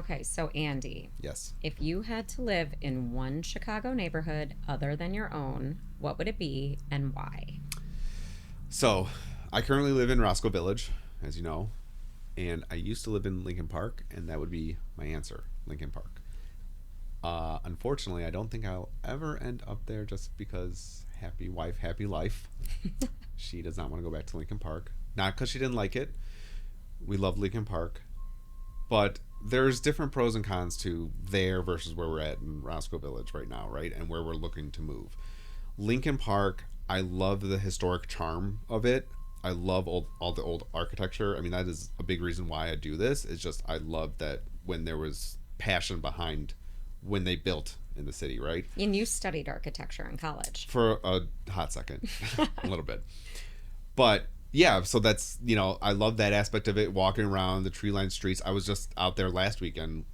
Okay, so Andy, Yes. if you had to live in one Chicago neighborhood other than your own, what would it be and why? So, I currently live in Roscoe Village, as you know, and I used to live in Lincoln Park, and that would be my answer, Lincoln Park. Unfortunately, I don't think I'll ever end up there just because happy wife, happy life. She does not want to go back to Lincoln Park. Not because she didn't like it. We love Lincoln Park. But there's different pros and cons to there versus where we're at in Roscoe Village right now, right? And where we're looking to move. Lincoln Park, I love the historic charm of it. I love all the old architecture. I mean, that is a big reason why I do this. It's just I love that when there was passion behind when they built in the city, right? And you studied architecture in college. For a hot second, a little bit. But yeah, so that's, I love that aspect of it, walking around the tree-lined streets. I was just out there last weekend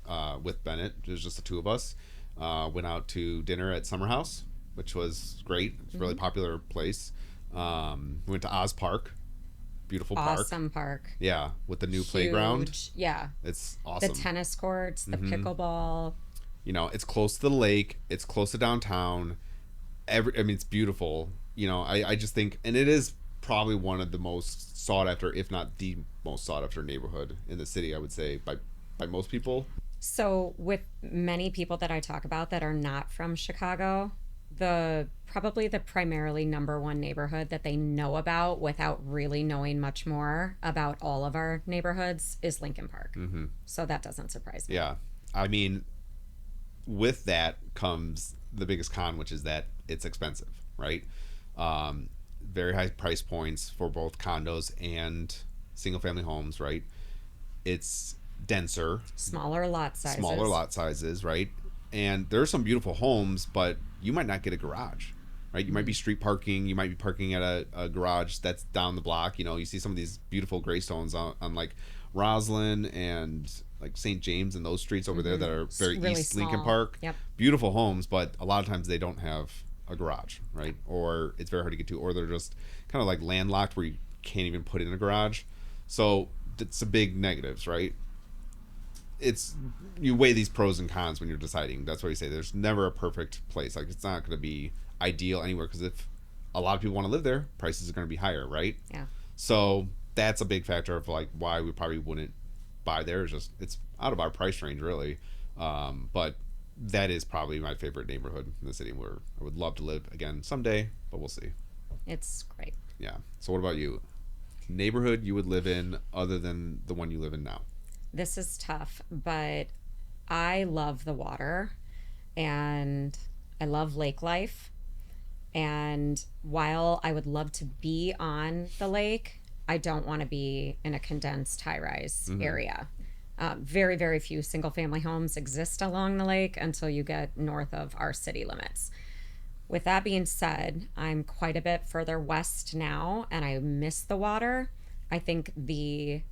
with Bennett. It was just the two of us. Went out to dinner at Summer House, which was great. It's a really popular place. We went to Oz Park. Beautiful park. Awesome park. Yeah, with the new Huge. playground. Yeah. It's awesome. The tennis courts, the pickleball. It's close to the lake. It's close to downtown. It's beautiful. I just think, and it is probably one of the most sought after, if not the most sought after neighborhood in the city, I would say, by most people. So with many people that I talk about that are not from Chicago, probably the primarily number one neighborhood that they know about without really knowing much more about all of our neighborhoods is Lincoln Park. Mm-hmm. So that doesn't surprise me. Yeah. I mean, with that comes the biggest con, which is that it's expensive, right? Very high price points for both condos and single family homes, right? It's denser. Smaller lot sizes. Right? And there are some beautiful homes, but you might not get a garage, right? You might be street parking. You might be parking at a garage that's down the block. You see some of these beautiful graystones on like Roslyn and like St. James and those streets over there that are very really East small. Lincoln Park. Yep. Beautiful homes, but a lot of times they don't have a garage, right? Or it's very hard to get to, or they're just kind of like landlocked where you can't even put in a garage. So it's a big negatives, right? You weigh these pros and cons when you're deciding. That's why you say there's never a perfect place. Like, it's not going to be ideal anywhere, because if a lot of people want to live there, prices are going to be higher, right? Yeah. So that's a big factor of like why we probably wouldn't buy there. It's out of our price range, really. But that is probably my favorite neighborhood in the city, where I would love to live again someday, but we'll see. It's great. Yeah. So what about you? Neighborhood you would live in other than the one you live in now? This is tough, but I love the water and I love lake life. And while I would love to be on the lake, I don't want to be in a condensed high-rise area. Very, very few single-family homes exist along the lake until you get north of our city limits. With that being said, I'm quite a bit further west now, and I miss the water. I think the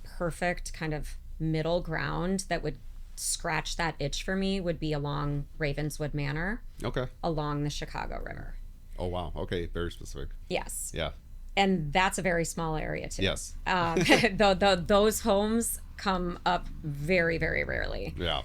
perfect kind of middle ground that would scratch that itch for me would be along Ravenswood Manor. Okay. Along the Chicago River. Oh, wow. Okay. Very specific. Yes. Yeah. And that's a very small area too. Yes. Those homes come up very, very rarely. Yeah.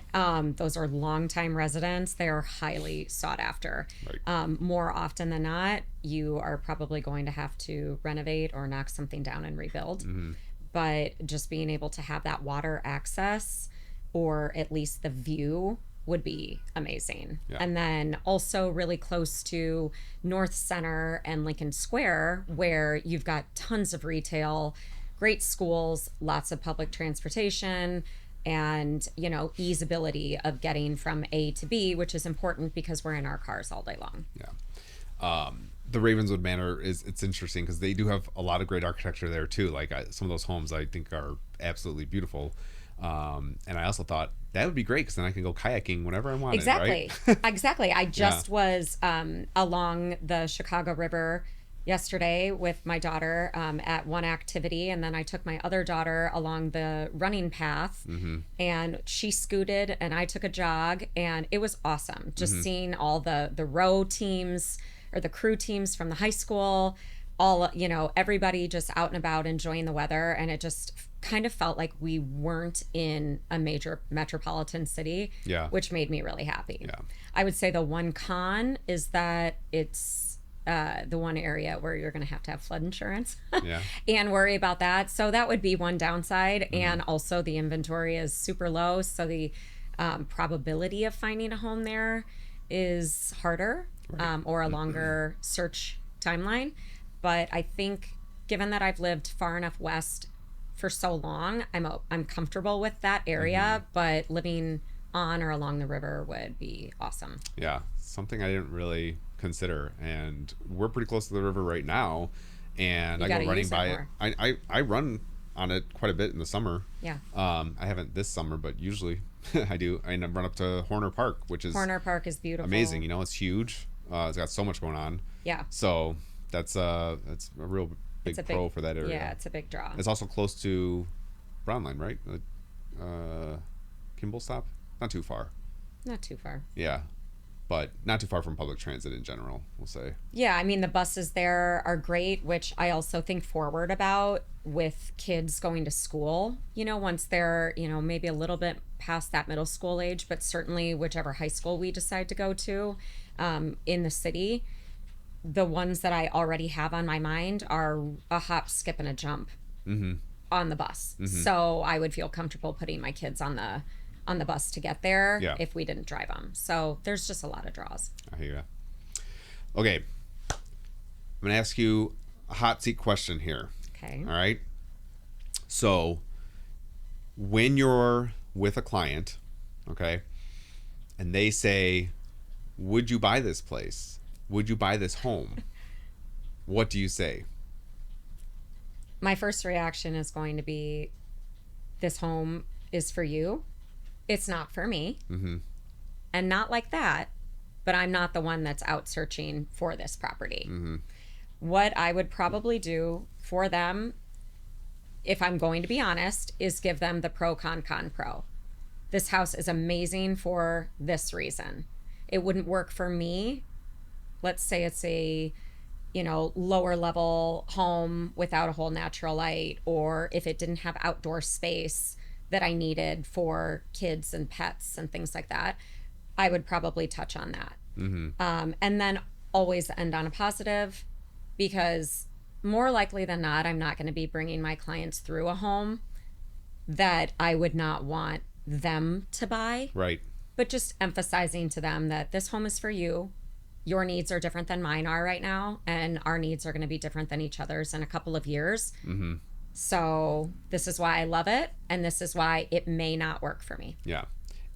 Those are longtime residents. They are highly sought after. Right. More often than not, you are probably going to have to renovate or knock something down and rebuild. Mm-hmm. But just being able to have that water access, or at least the view, would be amazing. Yeah. And then also really close to North Center and Lincoln Square, where you've got tons of retail, great schools, lots of public transportation, and easeability of getting from A to B, which is important because we're in our cars all day long. Yeah. The Ravenswood Manor it's interesting because they do have a lot of great architecture there too. Like some of those homes I think are absolutely beautiful. And I also thought that would be great because then I can go kayaking whenever I want. Exactly. Right? Exactly. I just was along the Chicago River yesterday with my daughter at one activity, and then I took my other daughter along the running path, and she scooted and I took a jog, and it was awesome just seeing all the row teams or the crew teams from the high school. all, everybody just out and about enjoying the weather. And it just kind of felt like we weren't in a major metropolitan city, Yeah. which made me really happy. Yeah. I would say the one con is that it's the one area where you're going to have flood insurance Yeah. and worry about that. So that would be one downside. And also the inventory is super low. So the probability of finding a home there is harder, or a longer search timeline. But I think given that I've lived far enough west for so long, I'm comfortable with that area, but living on or along the river would be awesome. Yeah. Something I didn't really consider, and we're pretty close to the river right now, and You I gotta go running use it by it. more. I run on it quite a bit in the summer. Yeah. I haven't this summer, but usually I do. I run up to Horner Park, which is Horner Park is beautiful. amazing. It's huge. It's got so much going on. Yeah. So that's a real big It's a pro for that area. Yeah, it's a big draw. It's also close to Brown Line, right? Kimball stop, not too far. Not too far. Yeah, but not too far from public transit in general, we'll say. Yeah, I mean, the buses there are great, which I also think forward about with kids going to school, once they're, maybe a little bit past that middle school age, but certainly whichever high school we decide to go to in the city. The ones that I already have on my mind are a hop, skip, and a jump on the bus. So I would feel comfortable putting my kids on the bus to get there if we didn't drive them. So there's just a lot of draws. I hear you. Okay. I'm going to ask you a hot seat question here. Okay. All right. So when you're with a client, okay, and they say, would you buy this place? Would you buy this home? What do you say? My first reaction is going to be, this home is for you. It's not for me. And not like that, but I'm not the one that's out searching for this property. What I would probably do for them, if I'm going to be honest, is give them the pro, con, pro. This house is amazing for this reason. It wouldn't work for me. Let's say it's a lower level home without a whole natural light, or if it didn't have outdoor space that I needed for kids and pets and things like that, I would probably touch on that. And then always end on a positive, because more likely than not, I'm not going to be bringing my clients through a home that I would not want them to buy. Right. But just emphasizing to them that this home is for you. Your needs are different than mine are right now, and our needs are going to be different than each other's in a couple of years. So this is why I love it, and this is why it may not work for me. Yeah.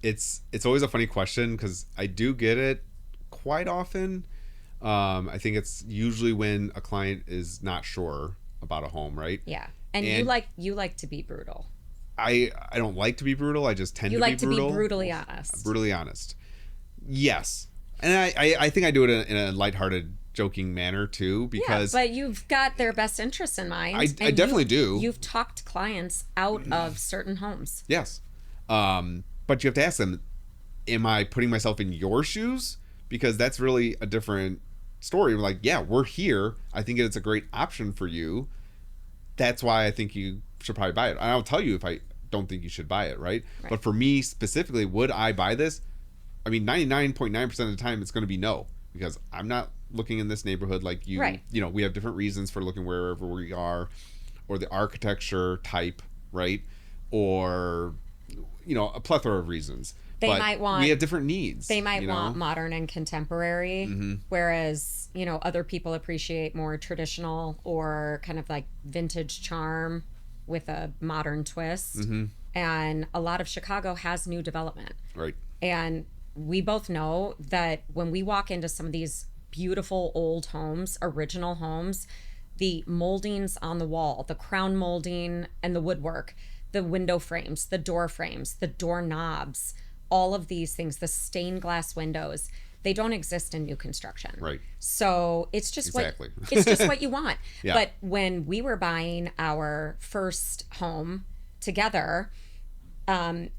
It's always a funny question, because I do get it quite often. I think it's usually when a client is not sure about a home, right? Yeah. And you like to be brutal. I don't like to be brutal. I just tend to be brutal. You like to be brutally honest. Brutally honest. Yes. And I think I do it in a lighthearted, joking manner too, because but you've got their best interests in mind. I definitely do. You've talked clients out of certain homes. Yes. But you have to ask them, am I putting myself in your shoes? Because that's really a different story. We're like, yeah, we're here. I think it's a great option for you. That's why I think you should probably buy it. And I'll tell you if I don't think you should buy it, right? But for me specifically, would I buy this? I mean, 99.9% of the time, it's going to be no, because I'm not looking in this neighborhood like you. Right. We have different reasons for looking wherever we are, or the architecture type, right? Or, a plethora of reasons. We have different needs. They might want modern and contemporary, whereas, other people appreciate more traditional or kind of like vintage charm with a modern twist. And a lot of Chicago has new development. Right. And we both know that when we walk into some of these beautiful old homes, original homes, the moldings on the wall, the crown molding and the woodwork, the window frames, the door knobs, all of these things, the stained glass windows, they don't exist in new construction. Right. So it's just what you want. Yeah. But when we were buying our first home together,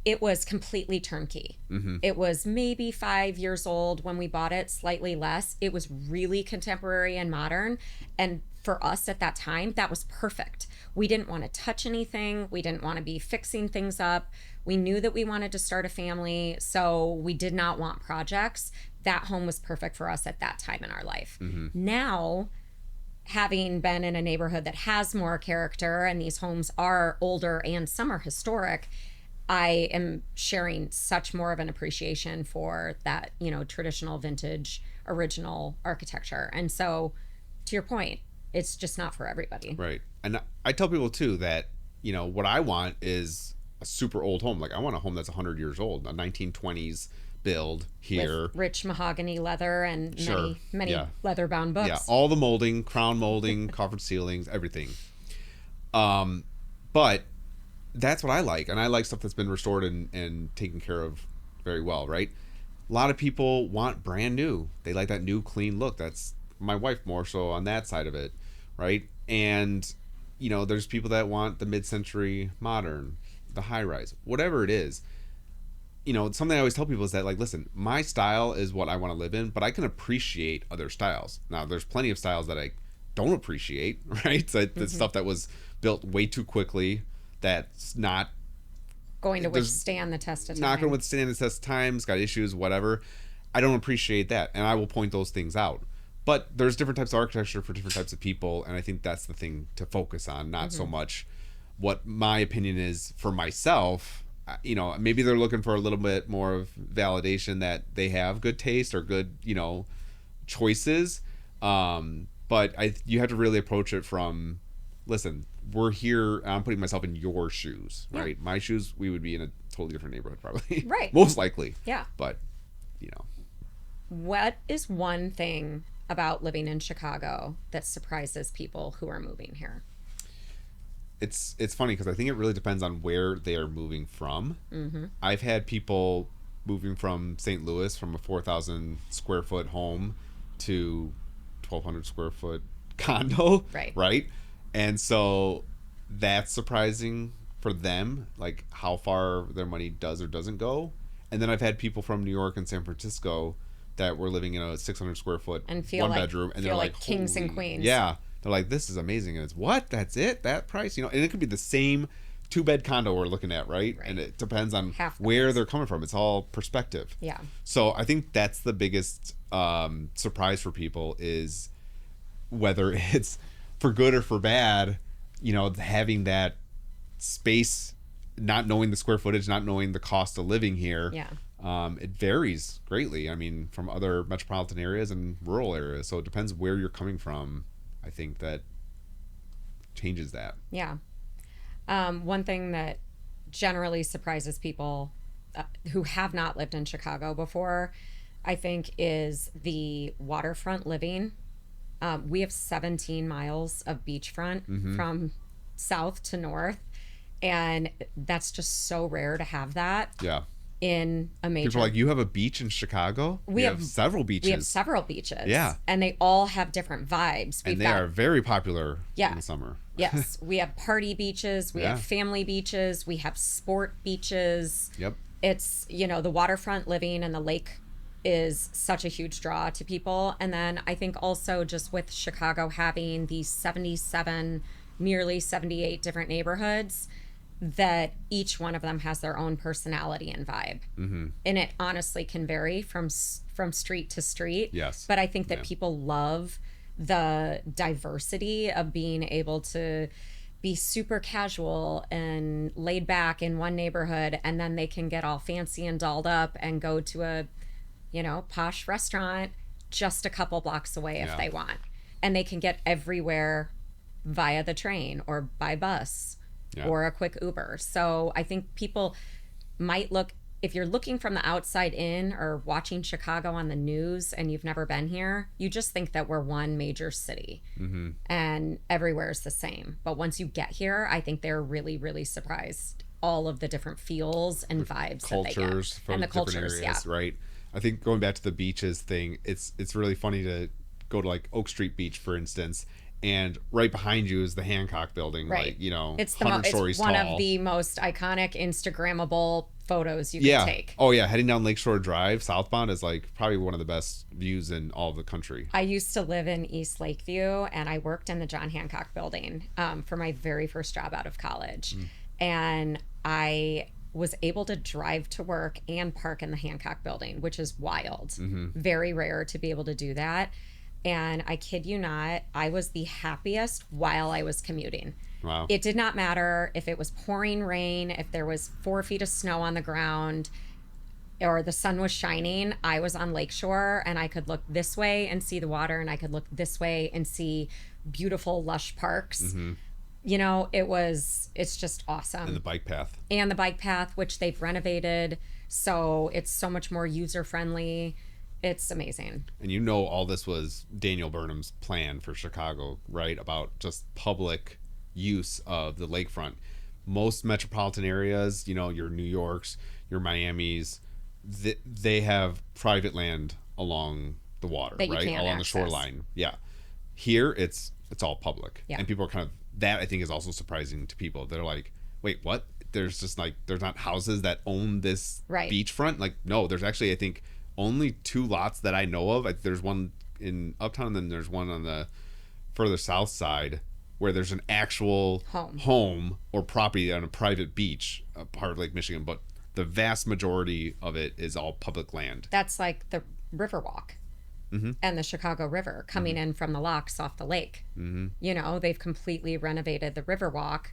it was completely turnkey. It was maybe 5 years old when we bought it, slightly less. It was really contemporary and modern. And for us at that time, that was perfect. We didn't want to touch anything. We didn't want to be fixing things up. We knew that we wanted to start a family, so we did not want projects. That home was perfect for us at that time in our life. Now, having been in a neighborhood that has more character and these homes are older and some are historic, I am sharing such more of an appreciation for that, traditional vintage original architecture. And so, to your point, it's just not for everybody. Right. And I tell people too that, what I want is a super old home. Like I want a home that's 100 years old, a 1920s build here. With rich mahogany leather and many leather bound books. Yeah, all the molding, crown molding, coffered ceilings, everything. But that's what I like. And I like stuff that's been restored and taken care of very well, right? A lot of people want brand new. They like that new, clean look. That's my wife more so on that side of it, right? And, there's people that want the mid-century modern, the high-rise, whatever it is. Something I always tell people is that, like, listen, my style is what I want to live in, but I can appreciate other styles. Now, there's plenty of styles that I don't appreciate, right? So the stuff that was built way too quickly, that's not going to withstand the test of time. Not going to withstand the test of time. It's got issues, whatever. I don't appreciate that, and I will point those things out. But there's different types of architecture for different types of people, and I think that's the thing to focus on, not so much what my opinion is for myself. Maybe they're looking for a little bit more of validation that they have good taste or good, choices. But you have to really approach it from, listen, we're here. I'm putting myself in your shoes, right? My shoes, we would be in a totally different neighborhood, probably. Right. Most likely. Yeah. But, What is one thing about living in Chicago that surprises people who are moving here? It's funny because I think it really depends on where they are moving from. I've had people moving from St. Louis from a 4,000 square foot home to 1,200 square foot condo. Right. And so that's surprising for them, like how far their money does or doesn't go. And then I've had people from New York and San Francisco that were living in a 600 square foot and feel one bedroom, and they're like kings and queens. Yeah, they're like, this is amazing, and it's what? That's it? That price? And it could be the same 2-bed condo we're looking at, right? And it depends on where they're coming from. It's all perspective. Yeah. So I think that's the biggest surprise for people is whether it's for good or for bad. Having that space, not knowing the square footage, not knowing the cost of living here. Yeah. It varies greatly. From other metropolitan areas and rural areas. So it depends where you're coming from. I think that changes that. Yeah. One thing that generally surprises people who have not lived in Chicago before, I think, is the waterfront living. We have 17 miles of beachfront from south to north. And that's just so rare to have that. Yeah. In a major. People are like, you have a beach in Chicago? We have several beaches. We have several beaches. Yeah. And they all have different vibes. And they are very popular in the summer. Yes. We have party beaches. We have family beaches. We have sport beaches. Yep. It's, the waterfront living and the lake is such a huge draw to people. And then I think also just with Chicago having these 77, nearly 78 different neighborhoods, that each one of them has their own personality and vibe. And it honestly can vary from street to street. Yes. But I think that people love the diversity of being able to be super casual and laid back in one neighborhood, and then they can get all fancy and dolled up and go to a, posh restaurant just a couple blocks away if they want. And they can get everywhere via the train or by bus. Or a quick Uber. So I think people might look, if you're looking from the outside in or watching Chicago on the news and you've never been here, you just think that we're one major city and everywhere is the same. But once you get here, I think they're really, really surprised all of the different feels and vibes cultures that they get. from and the different cultures, areas, right? I think going back to the beaches thing, it's really funny to go to like Oak Street Beach, for instance, and right behind you is the Hancock building, right? Like, it's 100 stories one tall. of the most iconic Instagrammable photos you could Yeah. take. Oh yeah, heading down Lakeshore Drive southbound is like probably one of the best views in all of the country. I used to live in East Lakeview, and I worked in the John Hancock building for my very first job out of college. And I was able to drive to work and park in the Hancock building, which is wild. Very rare to be able to do that. And I kid you not, I was the happiest while I was commuting. Wow. It did not matter if it was pouring rain, if there was 4 feet of snow on the ground, or the sun was shining. I was on Lakeshore, and I could look this way and see the water, and I could look this way and see beautiful, lush parks. You know, it's just awesome. And the bike path. And the bike path, which they've renovated, so it's so much more user friendly. It's amazing. And you know, all this was Daniel Burnham's plan for Chicago, right? About just public use of the lakefront. Most metropolitan areas, you know, your New Yorks, your Miamis, they have private land along the water, that you right? can't Along access. the shoreline. Yeah. Here, it's all public. Yeah. And people are kind of, that I think is also surprising to people. They're like, wait, what? There's just like, there's not houses that own this Right. beachfront? Like, no, there's actually, I think, only 2 lots that I know of. Like, there's one in Uptown, and then there's one on the further south side where there's an actual home or property on a private beach, a part of Lake Michigan. But the vast majority of it is all public land. That's like the Riverwalk and the Chicago River coming in from the locks off the lake. You know, they've completely renovated the Riverwalk.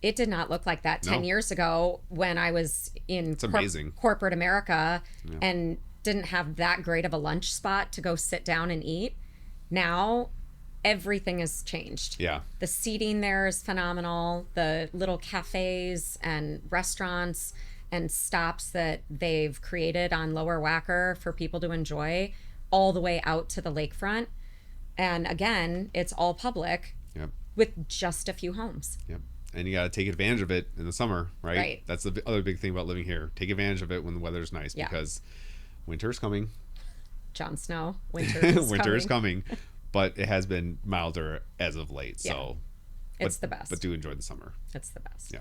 It did not look like that 10 years ago when I was in amazing. corporate America and didn't have that great of a lunch spot to go sit down and eat. Now everything has changed. Yeah. The seating there is phenomenal. The little cafes and restaurants and stops that they've created on Lower Wacker for people to enjoy all the way out to the lakefront. And again, it's all public Yep. with just a few homes. Yep. And you got to take advantage of it in the summer, right? Right. That's the other big thing about living here. Take advantage of it when the weather's nice, Yeah. because winter's coming. Jon Snow, winter is Winter is coming. coming, but it has been milder as of late. Yeah. So It's the best. But do enjoy the summer. It's the best. Yeah.